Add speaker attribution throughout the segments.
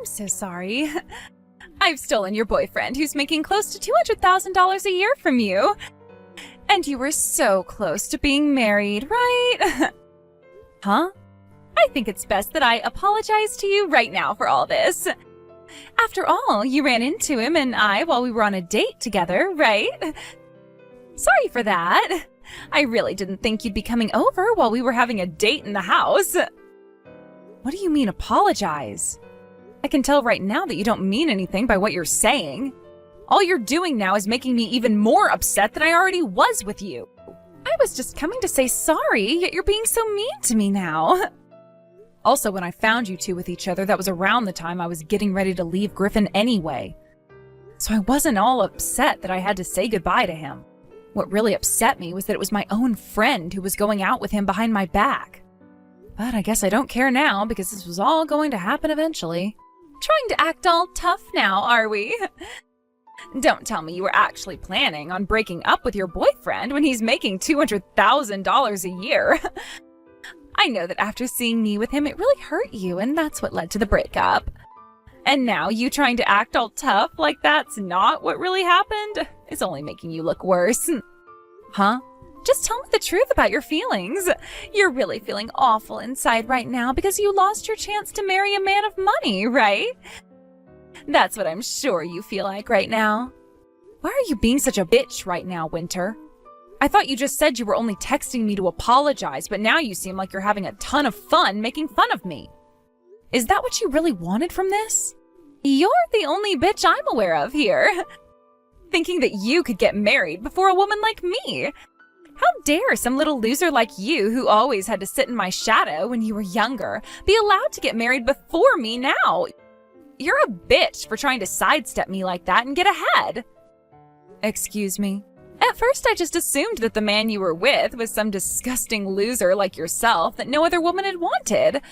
Speaker 1: I'm so sorry. I've stolen your boyfriend who's making close to $200,000 a year from you. And you were so close to being married, right? Huh? I think it's best that I apologize to you right now for all this. After all, you ran into him and I while we were on a date together, right? Sorry for that. I really didn't think you'd be coming over while we were having a date in the house. What do you mean, apologize? I can tell right now that you don't mean anything by what you're saying. All you're doing now is making me even more upset than I already was with you. I was just coming to say sorry, yet you're being so mean to me now. Also, when I found you two with each other, that was around the time I was getting ready to leave Griffin anyway. So I wasn't all upset that I had to say goodbye to him. What really upset me was that it was my own friend who was going out with him behind my back. But I guess I don't care now because this was all going to happen eventually. Trying to act all tough now, are we? Don't tell me you were actually planning on breaking up with your boyfriend when he's making $200,000 a year. I know that after seeing me with him, it really hurt you, and that's what led to the breakup. And now you trying to act all tough like that's not what really happened is only making you look worse. Huh? Just tell me the truth about your feelings. You're really feeling awful inside right now because you lost your chance to marry a man of money, right? That's what I'm sure you feel like right now. Why are you being such a bitch right now, Winter? I thought you just said you were only texting me to apologize, but now you seem like you're having a ton of fun making fun of me. Is that what you really wanted from this? You're the only bitch I'm aware of here. Thinking that you could get married before a woman like me. How dare some little loser like you, who always had to sit in my shadow when you were younger, be allowed to get married before me now? You're a bitch for trying to sidestep me like that and get ahead. Excuse me. At first, I just assumed that the man you were with was some disgusting loser like yourself that no other woman had wanted.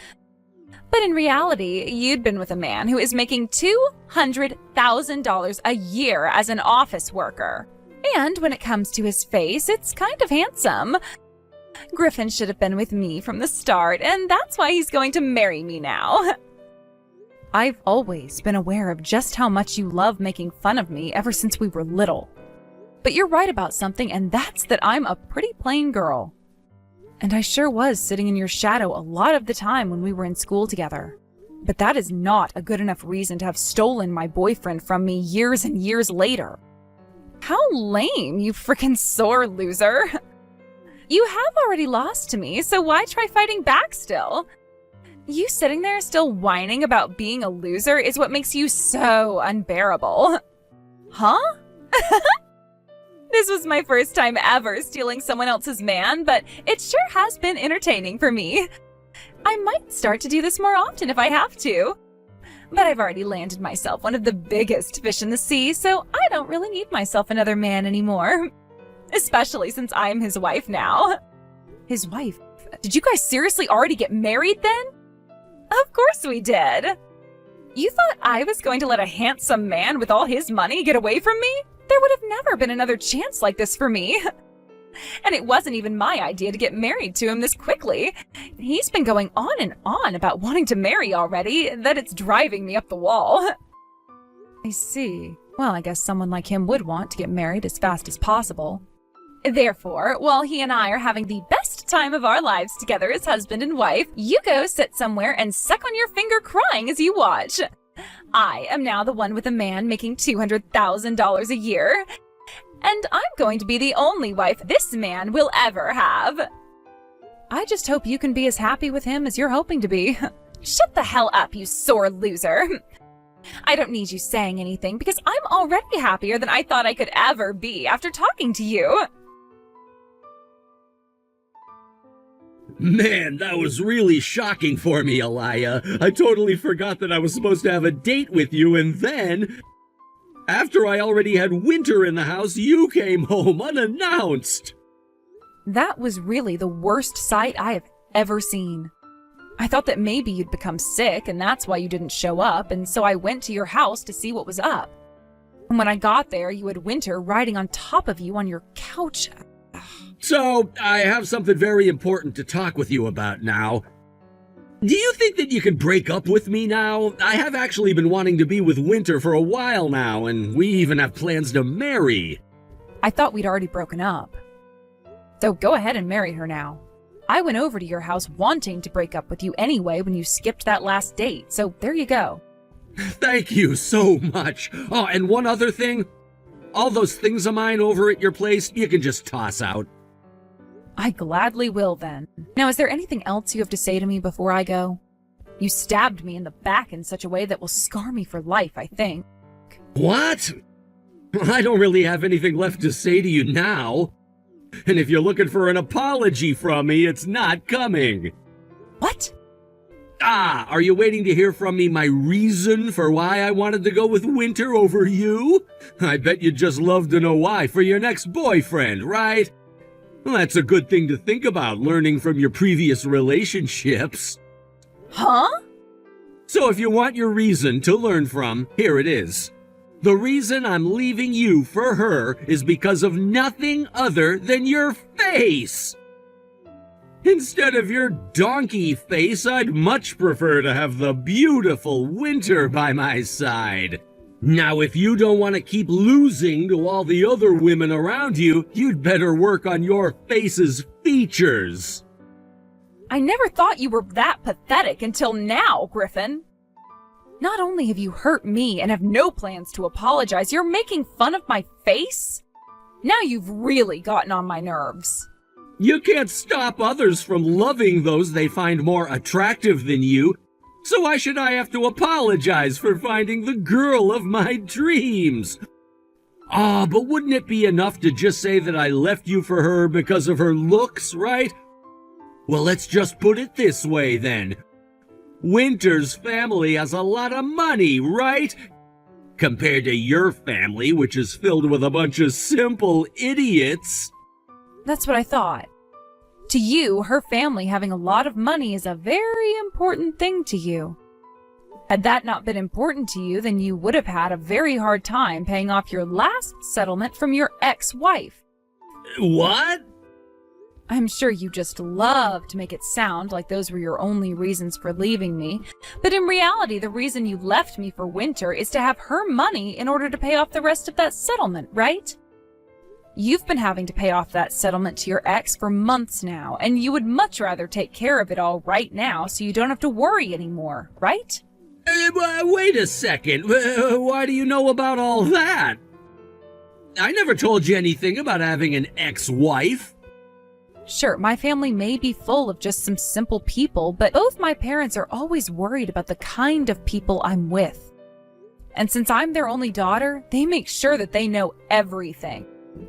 Speaker 1: But in reality, you'd been with a man who is making $200,000 a year as an office worker. And when it comes to his face, it's kind of handsome. Griffin should have been with me from the start, and that's why he's going to marry me now. I've always been aware of just how much you love making fun of me ever since we were little. But you're right about something, and that's that I'm a pretty plain girl. And I sure was sitting in your shadow a lot of the time when we were in school together. But that is not a good enough reason to have stolen my boyfriend from me years and years later. How lame, you frickin' sore loser. You have already lost to me, so why try fighting back still? You sitting there still whining about being a loser is what makes you so unbearable. Huh? This was my first time ever stealing someone else's man, but it sure has been entertaining for me. I might start to do this more often if I have to. But I've already landed myself one of the biggest fish in the sea, so I don't really need myself another man anymore. Especially since I'm his wife now. His wife? Did you guys seriously already get married then? Of course we did. You thought I was going to let a handsome man with all his money get away from me? There would have never been another chance like this for me. And it wasn't even my idea to get married to him this quickly. He's been going on and on about wanting to marry already, that it's driving me up the wall. I see. Well, I guess someone like him would want to get married as fast as possible. Therefore, while he and I are having the best time of our lives together as husband and wife, you go sit somewhere and suck on your finger crying as you watch. I am now the one with a man making $200,000 a year, and I'm going to be the only wife this man will ever have. I just hope you can be as happy with him as you're hoping to be. Shut the hell up, you sore loser. I don't need you saying anything because I'm already happier than I thought I could ever be after talking to you.
Speaker 2: Man, that was really shocking for me, Elia. I totally forgot that I was supposed to have a date with you, and then, after I already had Winter in the house, you came home unannounced.
Speaker 1: That was really the worst sight I have ever seen. I thought that maybe you'd become sick, and that's why you didn't show up, and so I went to your house to see what was up. And when I got there, you had Winter riding on top of you on your couch.
Speaker 2: So, I have something very important to talk with you about now. Do you think that you could break up with me now? I have actually been wanting to be with Winter for a while now, and we even have plans to marry.
Speaker 1: I thought we'd already broken up. So go ahead and marry her now. I went over to your house wanting to break up with you anyway when you skipped that last date, so there you go.
Speaker 2: Thank you so much. Oh, and one other thing. All those things of mine over at your place, you can just toss out.
Speaker 1: I gladly will then. Now, is there anything else you have to say to me before I go? You stabbed me in the back in such a way that will scar me for life, I think.
Speaker 2: What? I don't really have anything left to say to you now. And if you're looking for an apology from me, it's not coming.
Speaker 1: What?
Speaker 2: Are you waiting to hear from me my reason for why I wanted to go with Winter over you? I bet you'd just love to know why for your next boyfriend, right? Well, that's a good thing to think about, learning from your previous relationships.
Speaker 1: Huh?
Speaker 2: So if you want your reason to learn from, here it is. The reason I'm leaving you for her is because of nothing other than your face. Instead of your donkey face, I'd much prefer to have the beautiful Winter by my side. Now, if you don't want to keep losing to all the other women around you, you'd better work on your face's features.
Speaker 1: I never thought you were that pathetic until now, Griffin. Not only have you hurt me and have no plans to apologize, you're making fun of my face? Now you've really gotten on my nerves.
Speaker 2: You can't stop others from loving those they find more attractive than you. So why should I have to apologize for finding the girl of my dreams? But wouldn't it be enough to just say that I left you for her because of her looks, right? Well, let's just put it this way then. Winter's family has a lot of money, right? Compared to your family, which is filled with a bunch of simple idiots.
Speaker 1: That's what I thought. To you, her family having a lot of money is a very important thing to you. Had that not been important to you, then you would have had a very hard time paying off your last settlement from your ex-wife.
Speaker 2: What?
Speaker 1: I'm sure you just love to make it sound like those were your only reasons for leaving me, but in reality, the reason you left me for Winter is to have her money in order to pay off the rest of that settlement, right? You've been having to pay off that settlement to your ex for months now, and you would much rather take care of it all right now so you don't have to worry anymore, right?
Speaker 2: Wait a second. Why do you know about all that? I never told you anything about having an ex-wife.
Speaker 1: Sure, my family may be full of just some simple people, but both my parents are always worried about the kind of people I'm with. And since I'm their only daughter, they make sure that they know everything.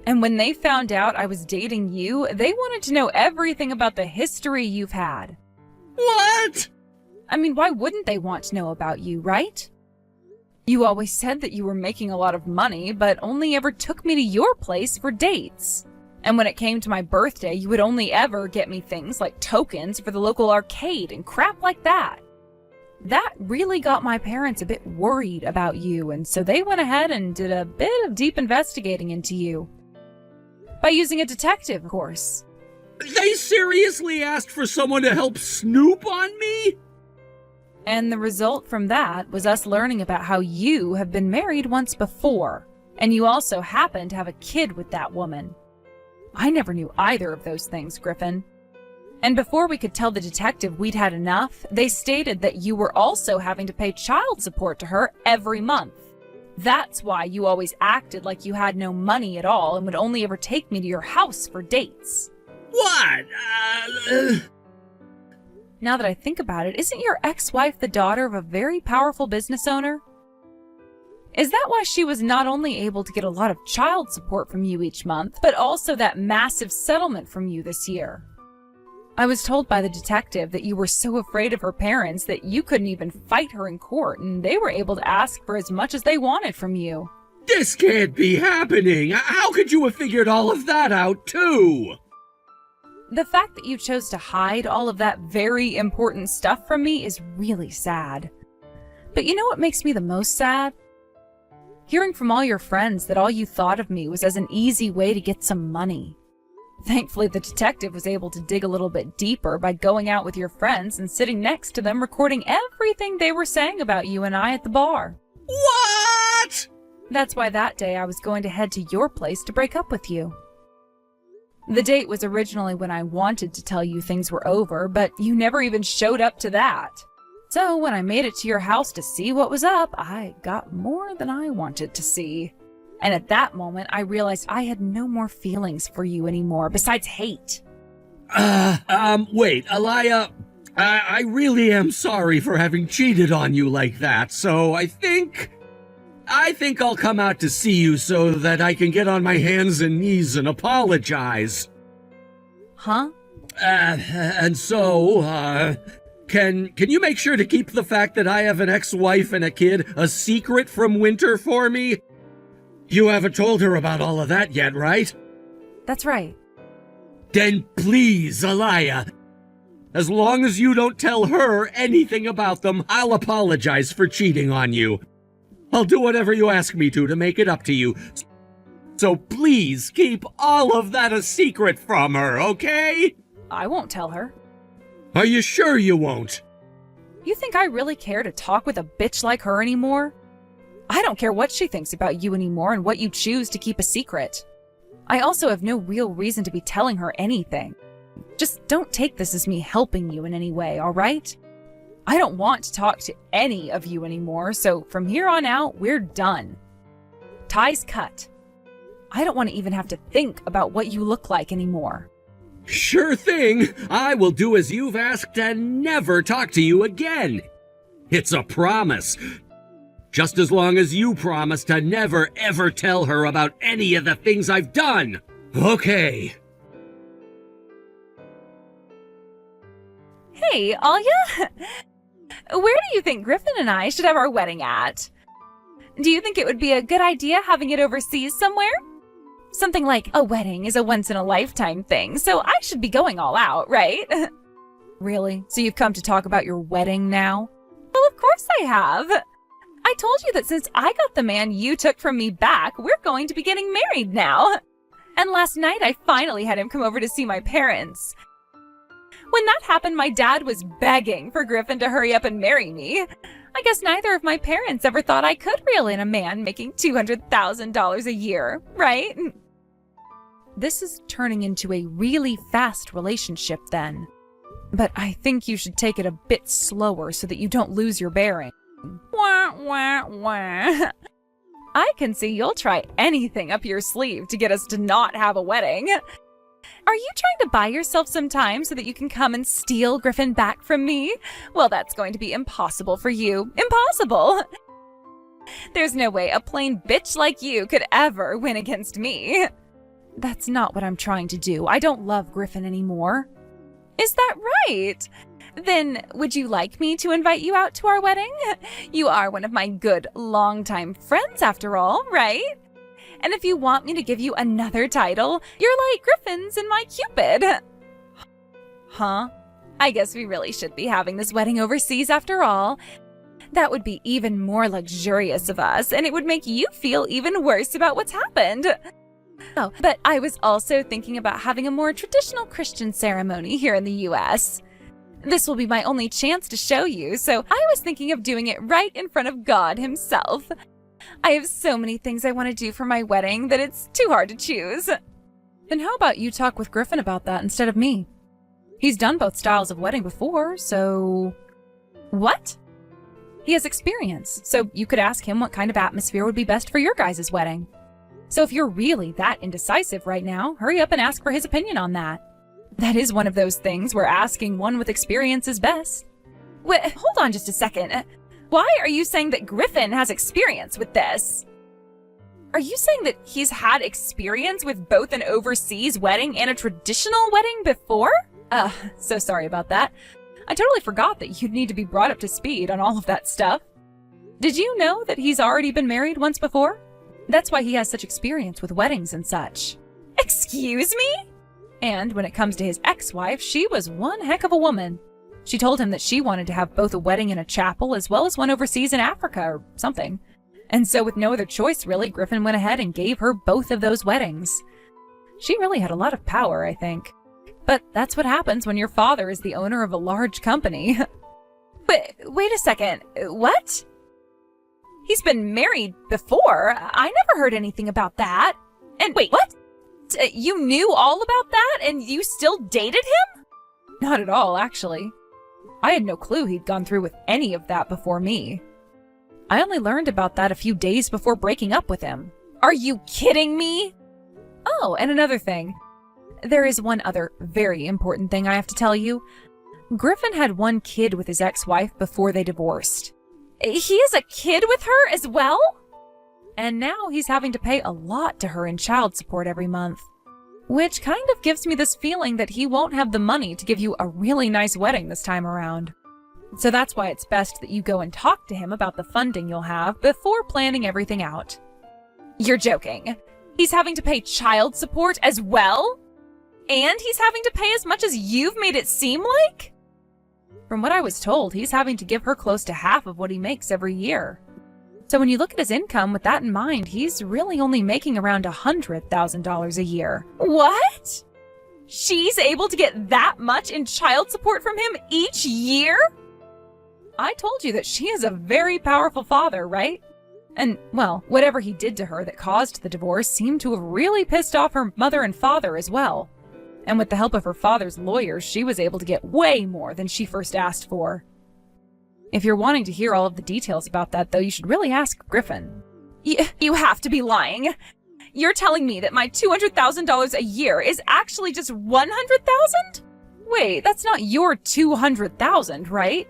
Speaker 1: And when they found out I was dating you, they wanted to know everything about the history you've had.
Speaker 2: What?
Speaker 1: I mean, why wouldn't they want to know about you, right? You always said that you were making a lot of money, but only ever took me to your place for dates. And when it came to my birthday, you would only ever get me things like tokens for the local arcade and crap like that. That really got my parents a bit worried about you, and so they went ahead and did a bit of deep investigating into you. By using a detective, of course.
Speaker 2: They seriously asked for someone to help snoop on me?
Speaker 1: And the result from that was us learning about how you have been married once before, and you also happen to have a kid with that woman. I never knew either of those things, Griffin. And before we could tell the detective we'd had enough, they stated that you were also having to pay child support to her every month. That's why you always acted like you had no money at all and would only ever take me to your house for dates.
Speaker 2: What?
Speaker 1: Now that I think about it, isn't your ex-wife the daughter of a very powerful business owner? Is that why she was not only able to get a lot of child support from you each month, but also that massive settlement from you this year? I was told by the detective that you were so afraid of her parents that you couldn't even fight her in court, and they were able to ask for as much as they wanted from you.
Speaker 2: This can't be happening! How could you have figured all of that out, too?
Speaker 1: The fact that you chose to hide all of that very important stuff from me is really sad. But you know what makes me the most sad? Hearing from all your friends that all you thought of me was as an easy way to get some money. Thankfully, the detective was able to dig a little bit deeper by going out with your friends and sitting next to them recording everything they were saying about you and I at the bar.
Speaker 2: What?
Speaker 1: That's why that day I was going to head to your place to break up with you. The date was originally when I wanted to tell you things were over, but you never even showed up to that. So when I made it to your house to see what was up, I got more than I wanted to see. And at that moment, I realized I had no more feelings for you anymore, besides hate.
Speaker 2: Wait, Alaya, I really am sorry for having cheated on you like that, so I think I'll come out to see you so that I can get on my hands and knees and apologize.
Speaker 1: Huh?
Speaker 2: And so, can you make sure to keep the fact that I have an ex-wife and a kid a secret from Winter for me? You haven't told her about all of that yet, right?
Speaker 1: That's right.
Speaker 2: Then please, Alaya, as long as you don't tell her anything about them, I'll apologize for cheating on you. I'll do whatever you ask me to make it up to you. So please keep all of that a secret from her, okay?
Speaker 1: I won't tell her.
Speaker 2: Are you sure you won't?
Speaker 1: You think I really care to talk with a bitch like her anymore? I don't care what she thinks about you anymore and what you choose to keep a secret. I also have no real reason to be telling her anything. Just don't take this as me helping you in any way, all right? I don't want to talk to any of you anymore, so from here on out, we're done. Ties cut. I don't want to even have to think about what you look like anymore.
Speaker 2: Sure thing. I will do as you've asked and never talk to you again. It's a promise. Just as long as you promise to never ever tell her about any of the things I've done. Okay.
Speaker 1: Hey, Alya? Where do you think Griffin and I should have our wedding at? Do you think it would be a good idea having it overseas somewhere? Something like a wedding is a once-in-a-lifetime thing, so I should be going all out, right? Really? So you've come to talk about your wedding now? Well, of course I have. I told you that since I got the man you took from me back, we're going to be getting married now. And last night I finally had him come over to see my parents. When that happened, my dad was begging for Griffin to hurry up and marry me. I guess neither of my parents ever thought I could reel in a man making $200,000 a year, right? This is turning into a really fast relationship then. But I think you should take it a bit slower so that you don't lose your bearing. Wah, wah, wah. I can see you'll try anything up your sleeve to get us to not have a wedding. Are you trying to buy yourself some time so that you can come and steal Griffin back from me? Well, that's going to be impossible for you. Impossible! There's no way a plain bitch like you could ever win against me. That's not what I'm trying to do. I don't love Griffin anymore. Is that right? Then would you like me to invite you out to our wedding? You are one of my good longtime friends after all, right? And if you want me to give you another title, you're like Griffin's and my Cupid. Huh? I guess we really should be having this wedding overseas after all. That would be even more luxurious of us, and it would make you feel even worse about what's happened. Oh, but I was also thinking about having a more traditional Christian ceremony here in the US. This will be my only chance to show you, so I was thinking of doing it right in front of God himself. I have so many things I want to do for my wedding that it's too hard to choose. Then how about you talk with Griffin about that instead of me? He's done both styles of wedding before, so... What? He has experience, so you could ask him what kind of atmosphere would be best for your guys' wedding. So if you're really that indecisive right now, hurry up and ask for his opinion on that. That is one of those things where asking one with experience is best. Wait, hold on just a second. Why are you saying that Griffin has experience with this? Are you saying that he's had experience with both an overseas wedding and a traditional wedding before? So sorry about that. I totally forgot that you'd need to be brought up to speed on all of that stuff. Did you know that he's already been married once before? That's why he has such experience with weddings and such. Excuse me? And when it comes to his ex-wife, she was one heck of a woman. She told him that she wanted to have both a wedding in a chapel as well as one overseas in Africa or something. And so with no other choice really, Griffin went ahead and gave her both of those weddings. She really had a lot of power, I think. But that's what happens when your father is the owner of a large company. But wait a second, what? He's been married before. I never heard anything about that. And wait, what? You knew all about that and you still dated him? Not at all, actually. I had no clue he'd gone through with any of that before me. I only learned about that a few days before breaking up with him. Are you kidding me? Oh, and another thing. There is one other very important thing I have to tell you. Griffin had one kid with his ex-wife before they divorced. He has a kid with her as well? And now he's having to pay a lot to her in child support every month. Which kind of gives me this feeling that he won't have the money to give you a really nice wedding this time around. So that's why it's best that you go and talk to him about the funding you'll have before planning everything out. You're joking. He's having to pay child support as well? And he's having to pay as much as you've made it seem like? From what I was told, he's having to give her close to half of what he makes every year. So when you look at his income with that in mind, he's really only making around $100,000 a year. What? She's able to get that much in child support from him each year? I told you that she is a very powerful father, right? And, well, whatever he did to her that caused the divorce seemed to have really pissed off her mother and father as well. And with the help of her father's lawyers, she was able to get way more than she first asked for. If you're wanting to hear all of the details about that, though, you should really ask Griffin. You have to be lying. You're telling me that my $200,000 a year is actually just $100,000? Wait, that's not your $200,000, right?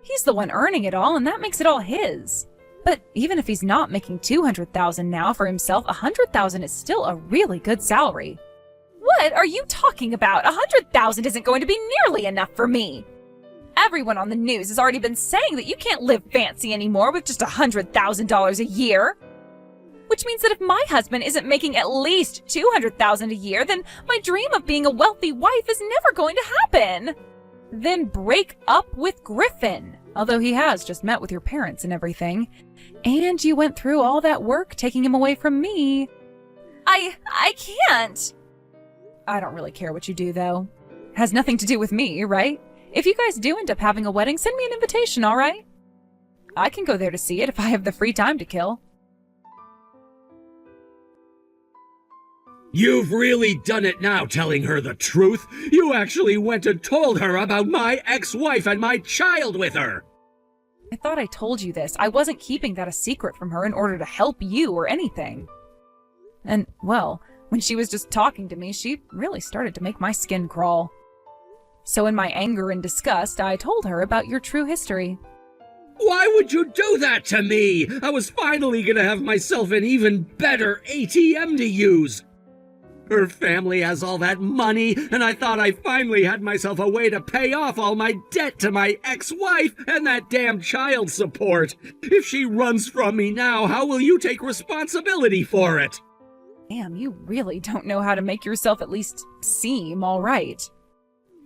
Speaker 1: He's the one earning it all, and that makes it all his. But even if he's not making $200,000 now for himself, $100,000 is still a really good salary. What are you talking about? $100,000 isn't going to be nearly enough for me. Everyone on the news has already been saying that you can't live fancy anymore with just $100,000 a year. Which means that if my husband isn't making at least $200,000 a year, then my dream of being a wealthy wife is never going to happen. Then break up with Griffin, although he has just met with your parents and everything. And you went through all that work taking him away from me. I can't. I don't really care what you do, though. Has nothing to do with me, right? If you guys do end up having a wedding, send me an invitation, all right? I can go there to see it if I have the free time to kill.
Speaker 2: You've really done it now, telling her the truth. You actually went and told her about my ex-wife and my child with her.
Speaker 1: I thought I told you this. I wasn't keeping that a secret from her in order to help you or anything. And, well, when she was just talking to me, she really started to make my skin crawl. So in my anger and disgust, I told her about your true history.
Speaker 2: Why would you do that to me? I was finally gonna have myself an even better ATM to use. Her family has all that money, and I thought I finally had myself a way to pay off all my debt to my ex-wife and that damn child support. If she runs from me now, how will you take responsibility for it?
Speaker 1: Damn, you really don't know how to make yourself at least seem all right.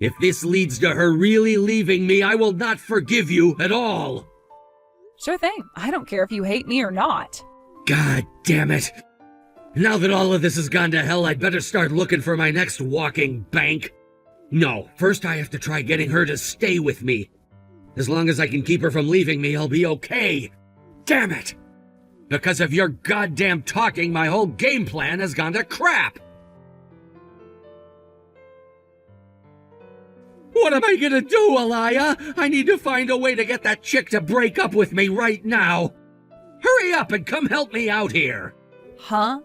Speaker 2: If this leads to her really leaving me, I will not forgive you at all.
Speaker 1: Sure thing. I don't care if you hate me or not.
Speaker 2: God damn it. Now that all of this has gone to hell, I'd better start looking for my next walking bank. No, first I have to try getting her to stay with me. As long as I can keep her from leaving me, I'll be okay. Damn it! Because of your goddamn talking, my whole game plan has gone to crap! What am I gonna do, Aliyah? I need to find a way to get that chick to break up with me right now. Hurry up and come help me out here.
Speaker 1: Huh?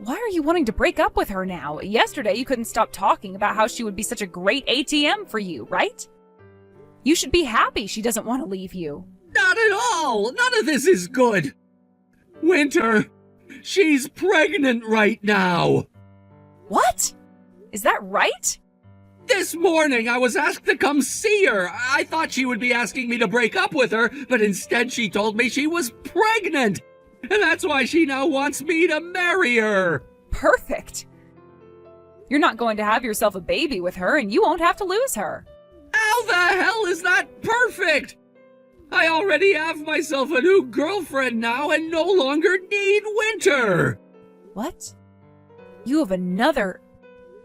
Speaker 1: Why are you wanting to break up with her now? Yesterday you couldn't stop talking about how she would be such a great ATM for you, right? You should be happy she doesn't want to leave you.
Speaker 2: Not at all! None of this is good! Winter, she's pregnant right now!
Speaker 1: What? Is that right?
Speaker 2: This morning I was asked to come see her. I thought she would be asking me to break up with her, but instead she told me she was pregnant! And that's why she now wants me to marry her!
Speaker 1: Perfect! You're not going to have yourself a baby with her, and you won't have to lose her.
Speaker 2: How the hell is that perfect? I already have myself a new girlfriend now and no longer need Winter!
Speaker 1: What?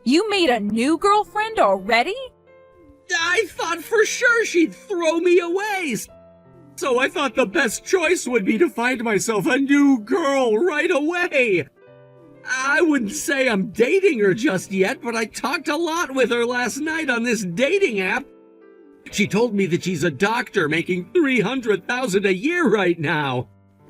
Speaker 1: You made a new girlfriend already?
Speaker 2: I thought for sure she'd throw me away. So I thought the best choice would be to find myself a new girl right away. I wouldn't say I'm dating her just yet, but I talked a lot with her last night on this dating app. She told me that she's a doctor making $300,000 a year right now.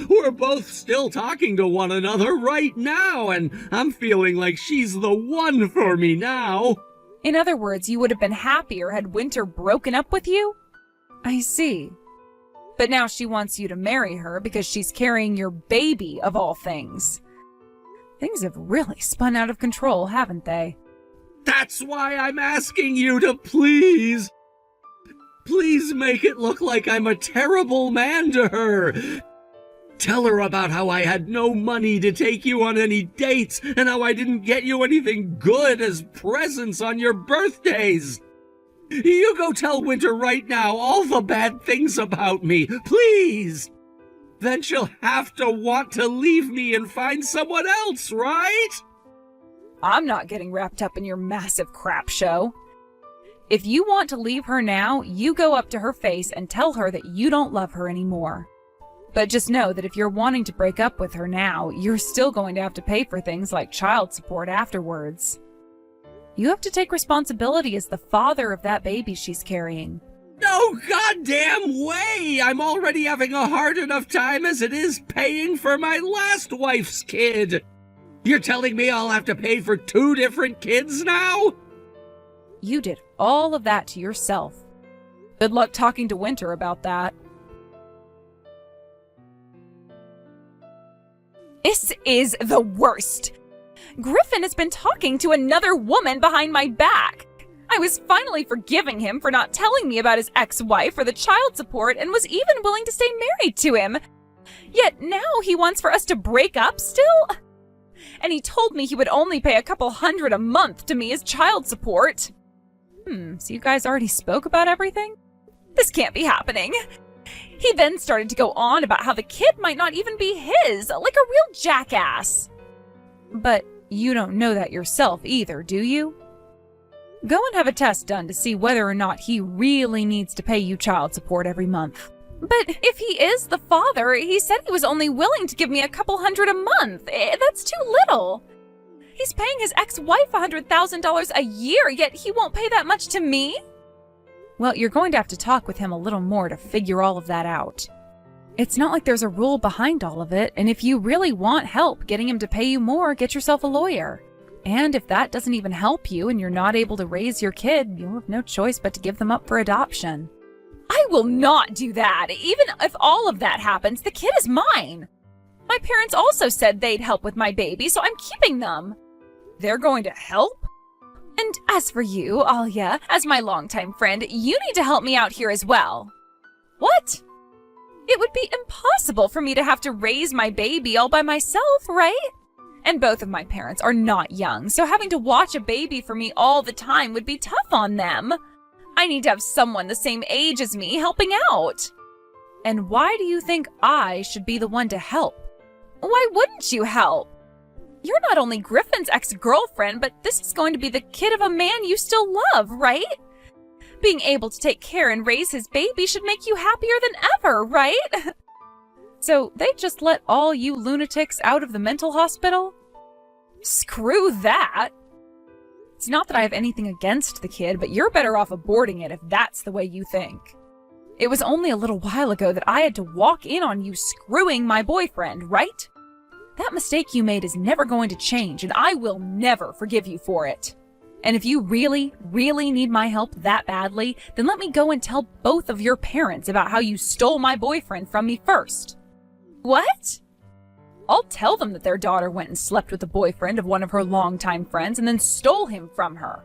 Speaker 2: We're both still talking to one another right now, and I'm feeling like she's the one for me now.
Speaker 1: In other words, you would have been happier had Winter broken up with you? I see. But now she wants you to marry her because she's carrying your baby, of all things. Things have really spun out of control, haven't they?
Speaker 2: That's why I'm asking you to please make it look like I'm a terrible man to her. Tell her about how I had no money to take you on any dates and how I didn't get you anything good as presents on your birthdays. You go tell Winter right now all the bad things about me, please. Then she'll have to want to leave me and find someone else, right?
Speaker 1: I'm not getting wrapped up in your massive crap show. If you want to leave her now, you go up to her face and tell her that you don't love her anymore. But just know that if you're wanting to break up with her now, you're still going to have to pay for things like child support afterwards. You have to take responsibility as the father of that baby she's carrying.
Speaker 2: No goddamn way! I'm already having a hard enough time as it is paying for my last wife's kid. You're telling me I'll have to pay for 2 different kids now?
Speaker 1: You did all of that to yourself. Good luck talking to Winter about that. This is the worst. Griffin has been talking to another woman behind my back. I was finally forgiving him for not telling me about his ex-wife or the child support and was even willing to stay married to him. Yet now he wants for us to break up still? And he told me he would only pay a couple $100 a month to me as child support. So you guys already spoke about everything? This can't be happening. He then started to go on about how the kid might not even be his, like a real jackass. But you don't know that yourself either, do you? Go and have a test done to see whether or not he really needs to pay you child support every month. But if he is the father, he said he was only willing to give me a couple $100 a month. That's too little. He's paying his ex-wife $100,000 a year, yet he won't pay that much to me? Well, you're going to have to talk with him a little more to figure all of that out. It's not like there's a rule behind all of it, and if you really want help getting him to pay you more, get yourself a lawyer. And if that doesn't even help you and you're not able to raise your kid, you'll have no choice but to give them up for adoption. I will not do that. Even if all of that happens, the kid is mine. My parents also said they'd help with my baby, so I'm keeping them. They're going to help? And as for you, Alia, as my longtime friend, you need to help me out here as well. What? It would be impossible for me to have to raise my baby all by myself, right? And both of my parents are not young, so having to watch a baby for me all the time would be tough on them. I need to have someone the same age as me helping out. And why do you think I should be the one to help? Why wouldn't you help? You're not only Griffin's ex-girlfriend, but this is going to be the kid of a man you still love, right? Being able to take care and raise his baby should make you happier than ever, right? So they just let all you lunatics out of the mental hospital? Screw that! It's not that I have anything against the kid, but you're better off aborting it if that's the way you think. It was only a little while ago that I had to walk in on you screwing my boyfriend, right? That mistake you made is never going to change, and I will never forgive you for it. And if you really, really need my help that badly, then let me go and tell both of your parents about how you stole my boyfriend from me first. What? I'll tell them that their daughter went and slept with the boyfriend of one of her longtime friends and then stole him from her.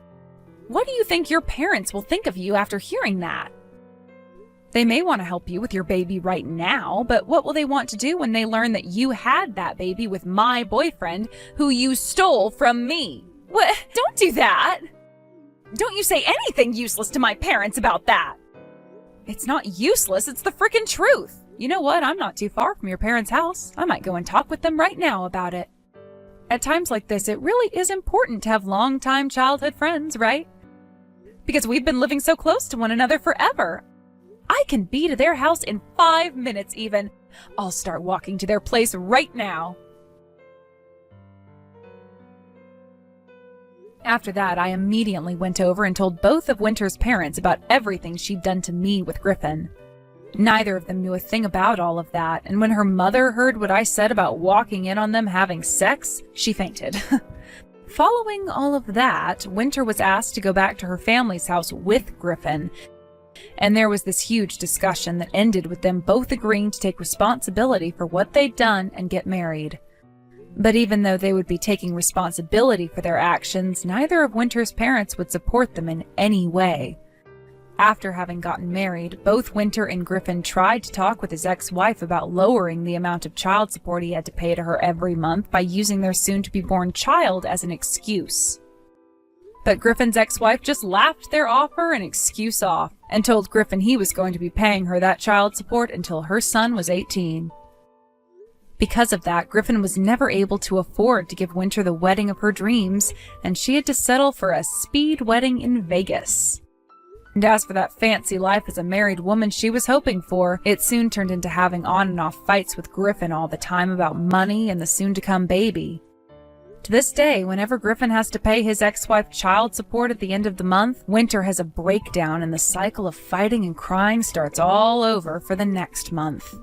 Speaker 1: What do you think your parents will think of you after hearing that? They may want to help you with your baby right now, but what will they want to do when they learn that you had that baby with my boyfriend who you stole from me? What? Don't do that! Don't you say anything useless to my parents about that! It's not useless, it's the frickin' truth! You know what? I'm not too far from your parents' house. I might go and talk with them right now about it. At times like this, it really is important to have longtime childhood friends, right? Because we've been living so close to one another forever. I can be to their house in 5 minutes even. I'll start walking to their place right now. After that, I immediately went over and told both of Winter's parents about everything she'd done to me with Griffin. Neither of them knew a thing about all of that, and when her mother heard what I said about walking in on them having sex, she fainted. Following all of that, Winter was asked to go back to her family's house with Griffin, and there was this huge discussion that ended with them both agreeing to take responsibility for what they'd done and get married. But even though they would be taking responsibility for their actions, neither of Winter's parents would support them in any way. After having gotten married, both Winter and Griffin tried to talk with his ex-wife about lowering the amount of child support he had to pay to her every month by using their soon-to-be-born child as an excuse. But Griffin's ex-wife just laughed their offer and excuse off, and told Griffin he was going to be paying her that child support until her son was 18. Because of that, Griffin was never able to afford to give Winter the wedding of her dreams, and she had to settle for a speed wedding in Vegas. And as for that fancy life as a married woman she was hoping for, it soon turned into having on and off fights with Griffin all the time about money and the soon-to-come baby. To this day, whenever Griffin has to pay his ex-wife child support at the end of the month, Winter has a breakdown and the cycle of fighting and crying starts all over for the next month.